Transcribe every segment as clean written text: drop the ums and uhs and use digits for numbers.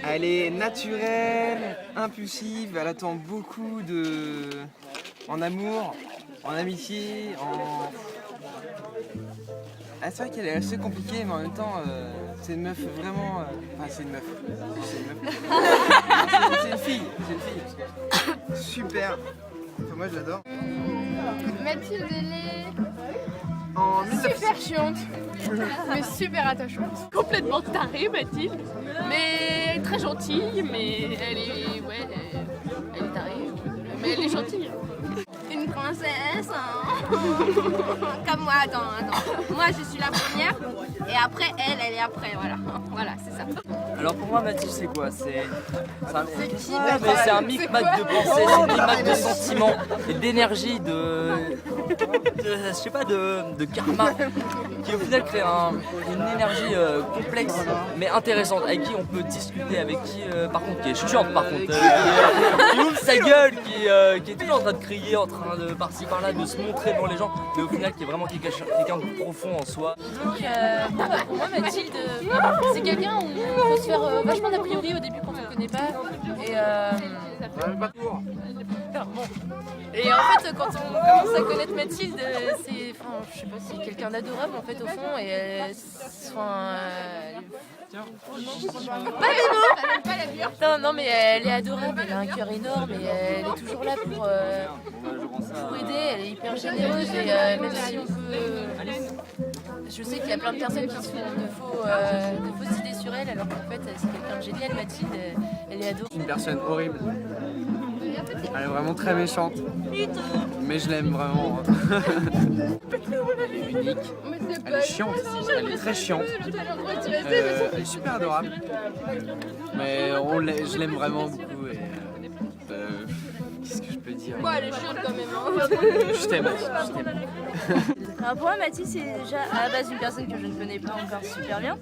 Elle est naturelle, impulsive, elle attend beaucoup en amour, en amitié, en... Ah, c'est vrai qu'elle est assez compliquée, mais en même temps, c'est une meuf vraiment... Enfin, c'est une meuf. C'est une fille. Super. Enfin, moi, je l'adore. Mathilde, elle est En super chiante, mais super attachante. Complètement tarée, Mathilde, mais très gentille, mais elle est tarée, mais elle est gentille. Une princesse, hein. Comme moi, attends. Moi, je suis la première, et après, elle est après, voilà, c'est ça. Alors pour moi, Mathilde, c'est quoi? C'est C'est un micmac de pensée, c'est un micmac de sentiments et d'énergie, je sais pas, de karma, qui au final crée une énergie complexe mais intéressante, avec qui on peut discuter, avec qui par contre qui est chiante par contre, qui ouvre sa gueule, qui est toujours en train de crier, en train de par-ci par-là, de se montrer devant les gens, mais au final qui est vraiment quelqu'un de profond en soi. Donc pour moi, Mathilde, c'est quelqu'un où on peut se faire vachement d'a priori au début quand on ne connaît pas. Et en fait, quand on commence à connaître Mathilde, je sais pas, c'est quelqu'un d'adorable en fait au fond. Et non, mais elle est adorable, elle a un cœur énorme et elle est toujours là pour aider, elle est hyper généreuse et même si on peut... Je sais qu'il y a plein de personnes qui se font de fausses idées sur elle, alors qu'en fait c'est quelqu'un de génial. Mathilde, elle est adorable. Une personne horrible. Elle est vraiment très méchante. Mais je l'aime vraiment. Elle est unique. Elle est chiante. Elle est très chiante. Elle est super adorable. Mais je l'aime vraiment beaucoup. Et qu'est-ce que je peux dire? Bon, elle est chiante quand même, hein. Je t'aime. Alors pour moi, Mathilde, c'est déjà à la base une personne que je ne connais pas encore super bien,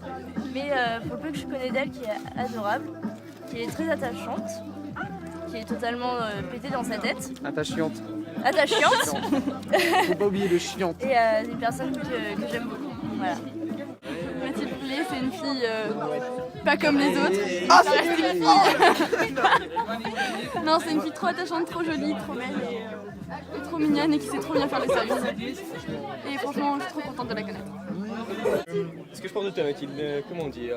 mais pour le peu que je connais d'elle, qui est adorable, qui est très attachante, qui est totalement pétée dans sa tête. Attachante. Attachante. Faut pas oublier le chiante. Et c'est une personne que j'aime beaucoup. Voilà. Mathilde Brûlé, c'est une fille pas comme les autres. Ah, Ça reste une fille. Non, c'est une fille trop attachante, trop jolie, trop belle et trop mignonne et qui sait trop bien faire le service. Et franchement, je suis trop contente de la connaître. Ce que je pense de toi, Mathilde, comment dire?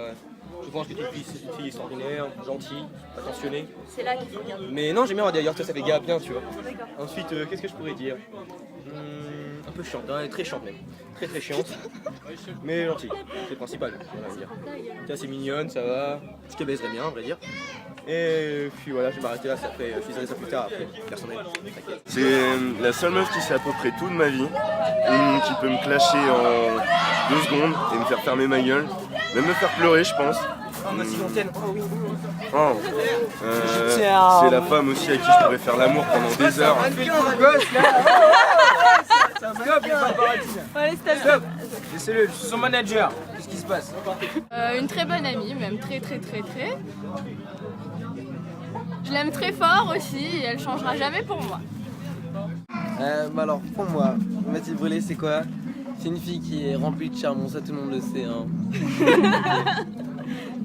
Je pense que tu es une fille extraordinaire, gentille, attentionnée. C'est là qu'il faut regarder. Mais non, j'aime bien d'ailleurs, ça fait gars bien, tu vois. Ensuite, qu'est-ce que je pourrais dire? Un peu chiante, hein, très chiante même. Très chiante. Mais gentille, c'est le principal, on va dire. Tiens, c'est mignonne, ça va. Je te baiserais bien, à vrai dire. Et puis voilà, je vais m'arrêter là, après, je dirai ça plus tard, après, personnel. C'est la seule meuf qui sait à peu près tout de ma vie, qui peut me clasher en 2 secondes et me faire fermer ma gueule, même me faire pleurer, je pense. C'est la femme aussi à qui je pourrais faire l'amour pendant des heures. Laissez-le, je suis son manager. Qu'est-ce qui se passe? Une très bonne amie, même très. Je l'aime très fort aussi et elle changera jamais pour moi. Alors pour moi, Mathilde Brûlé, c'est quoi? C'est une fille qui est remplie de charbon, ça tout le monde le sait. Hein.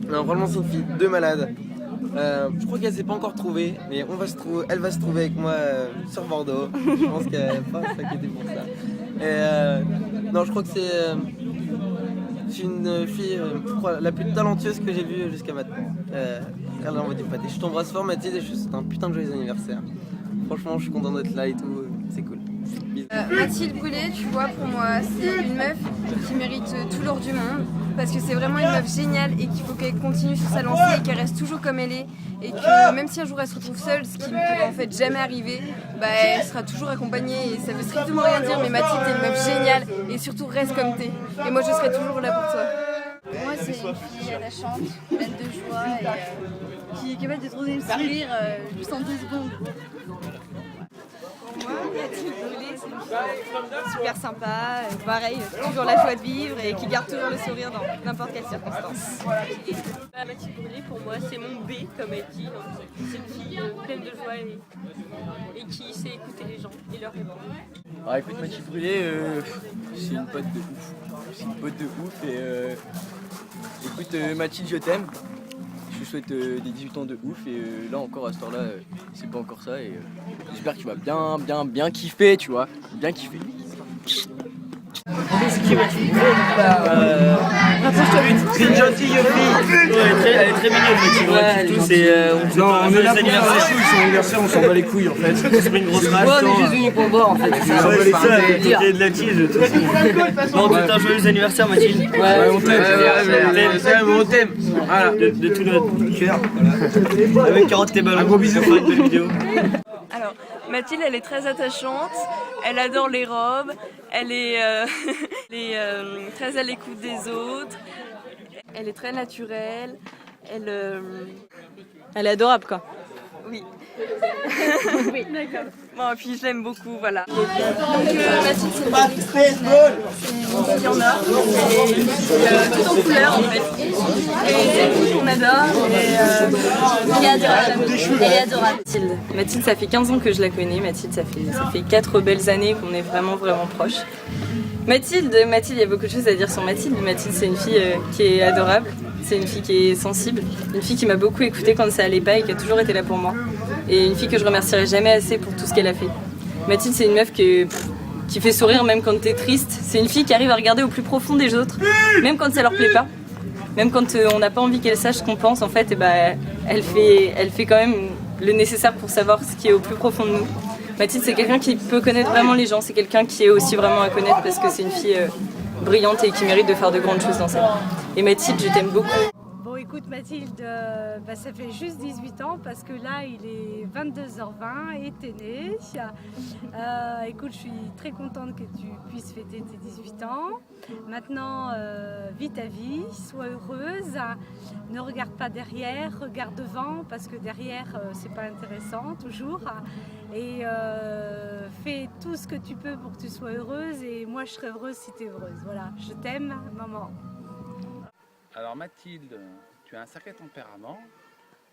Non, vraiment c'est une fille de malade. Je crois qu'elle s'est pas encore trouvée, mais elle va se trouver avec moi sur Bordeaux. Je pense qu'elle va pas s'inquiéter pour ça. Non, je crois que c'est une fille, je crois, la plus talentueuse que j'ai vue jusqu'à maintenant. Elle envoie du pâté. Je t'embrasse fort, Mathilde, et je te souhaite un putain de joyeux anniversaire. Franchement, je suis content d'être là et tout, c'est cool. Mathilde Brûlé, tu vois, pour moi, c'est une meuf qui mérite tout l'or du monde. Parce que c'est vraiment une meuf géniale et qu'il faut qu'elle continue sur sa lancée et qu'elle reste toujours comme elle est. Et que même si un jour elle se retrouve seule, ce qui ne peut en fait jamais arriver, bah, elle sera toujours accompagnée et ça veut strictement rien dire. Mais Mathilde, t'es une meuf géniale et surtout reste comme t'es. Et moi, je serai toujours là pour toi. Moi, c'est une fille attachante, pleine de joie et qui est capable de trouver le sourire juste en 2 secondes. Moi, Mathilde Brûlé, c'est une fille super sympa, pareil, toujours la joie de vivre et qui garde toujours le sourire dans n'importe quelle circonstance. Mathilde Brûlé, pour moi, c'est mon B, comme elle dit. C'est une fille pleine de joie et qui sait écouter les gens et leur répondre. Alors écoute, Mathilde Brûlé, c'est une pote de ouf. C'est une pote de ouf et écoute Mathilde, je t'aime. Je suis souhaite des 18 ans de ouf et là encore à cette heure-là, c'est pas encore ça et j'espère qu'il va bien kiffer, tu vois, bien kiffer. C'est qui Mathilde? C'est une gentille fille. Elle est très mignonne Mathilde. Non, on est là pour son anniversaire, on s'en bat les couilles en fait. C'est une grosse rage. Ouais, on est juste venus pour boire en fait. C'est ça, de la tige. Bon, c'est un joyeux anniversaire Mathilde. Ouais, on t'aime. On t'aime. Voilà. De tout notre cœur. Avec 40 tes ballons. Un gros bisou pour une belle vidéo. Alors, Mathilde, elle est très attachante, elle adore les robes, elle est, très à l'écoute des autres, elle est très naturelle, elle est adorable quoi. Oui. Oui, d'accord. Bon, et puis je l'aime beaucoup, voilà. Donc Mathilde, c'est une fille en or, elle est tout en couleur en fait. Et c'est une fille qu'on adore. Elle est adorable. Mathilde, ça fait 15 ans que je la connais. Mathilde, ça fait 4 belles années qu'on est vraiment proches. Mathilde, il y a beaucoup de choses à dire sur Mathilde. Mathilde, c'est une fille qui est adorable. C'est une fille qui est sensible. Une fille qui m'a beaucoup écoutée quand ça allait pas et qui a toujours été là pour moi. Et une fille que je remercierai jamais assez pour tout ce qu'elle a fait. Mathilde, c'est une meuf qui fait sourire même quand t'es triste. C'est une fille qui arrive à regarder au plus profond des autres, même quand ça leur plaît pas. Même quand on n'a pas envie qu'elle sache ce qu'on pense, en fait, et elle fait quand même le nécessaire pour savoir ce qui est au plus profond de nous. Mathilde, c'est quelqu'un qui peut connaître vraiment les gens, c'est quelqu'un qui est aussi vraiment à connaître parce que c'est une fille brillante et qui mérite de faire de grandes choses dans sa vie. Et Mathilde, je t'aime beaucoup. Bon, écoute Mathilde, ça fait juste 18 ans parce que là il est 22h20 et t'es née. Écoute, je suis très contente que tu puisses fêter tes 18 ans. Maintenant, vis ta vie, sois heureuse, ne regarde pas derrière, regarde devant parce que derrière c'est pas intéressant toujours. Et fais tout ce que tu peux pour que tu sois heureuse et moi je serai heureuse si tu es heureuse. Voilà, je t'aime maman. Alors Mathilde, tu as un sacré tempérament,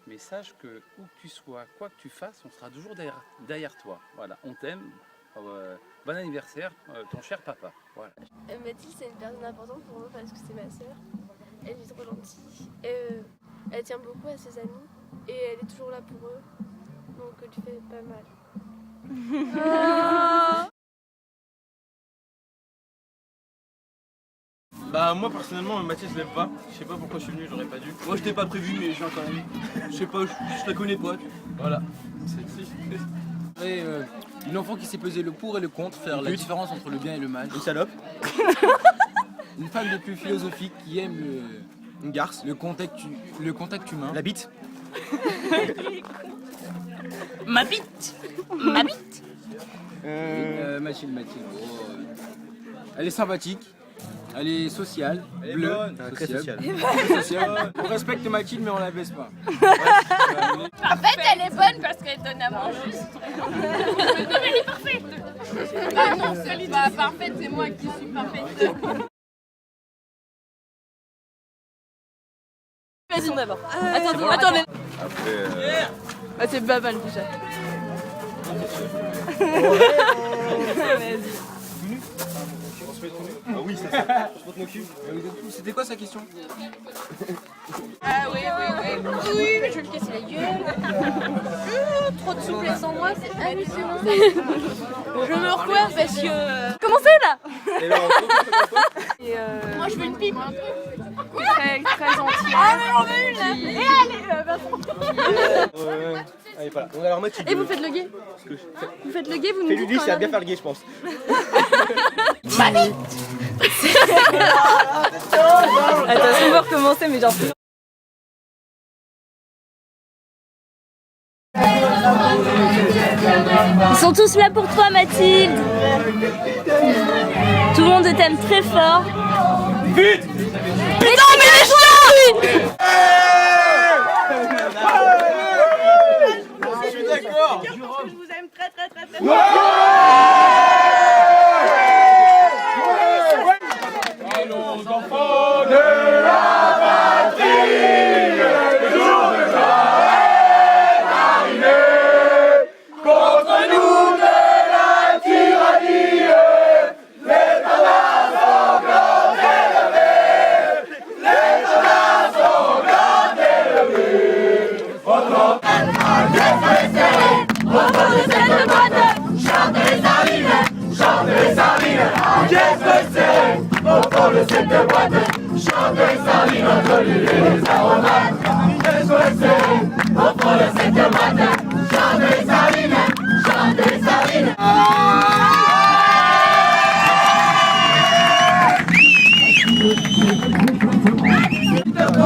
mais sache que où que tu sois, quoi que tu fasses, on sera toujours derrière toi. Voilà, on t'aime. Bon anniversaire, ton cher papa. Voilà. Mathilde, c'est une personne importante pour moi parce que c'est ma sœur. Elle est trop gentille. Elle tient beaucoup à ses amis et elle est toujours là pour eux. Donc tu fais pas mal. Bah moi personnellement Mathilde je l'aime pas, je sais pas pourquoi je suis venu, j'aurais pas dû. Moi je t'ai pas prévu mais je viens quand même. Je sais pas, je la connais pas. Voilà. Une enfant qui sait peser le pour et le contre, faire la différence entre le bien et le mal. Une salope. Une femme des plus philosophiques qui aime une garce, le contact humain. La bite. Ma bite. Ma bite. Mathilde. Elle est sympathique. Elle est sociale, elle est bleue, bonne. Très sociale. On respecte Mathilde mais on la baisse pas. En fait, elle est bonne parce qu'elle donne à manger. Non mais elle est parfaite. Ah non, c'est pas parfaite, c'est moi qui suis parfaite. Passion d'abord. Attendez. Après, C'est pas mal déjà. Vas-y. Ah oui, c'est ça. Je porte mon cul. C'était quoi sa question? Ah oui, mais je vais lui casser la gueule. Trop de souplesse en moi, c'est hallucinant. Je me recoiffe parce que... Comment c'est là? Moi je veux une pipe. Très gentil. Ah mais on veut une là. Et allez, Allez, voilà. Donc, alors Mathilde. Et vous faites le gay? Vous faites le gay, vous nous Fais-lui dites lui, quand c'est à elle bien arrive. faire le gay, je pense. Attention, on va recommencer, mais genre... Ils sont tous là pour toi, Mathilde. Tout le monde t'aime très fort. Vite! Mais non, mais laisse-le! Je suis d'accord! Je vous aime très très très très. Allons enfants de la patrie, le jour de gloire est arrivé. Contre nous de la tyrannie, l'État sont encore élevés. L'État sont encore élevés. de cette boîte, chantez sardines entre l'huile et les aromates. Au fond de cette boîte, chantez sardines, chantez sardines.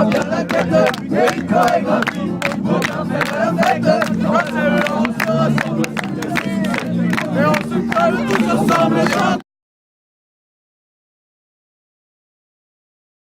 Bien la tête et une chorégraphie pour bien faire la fête. On se rassemble, et on se colle tous ensemble.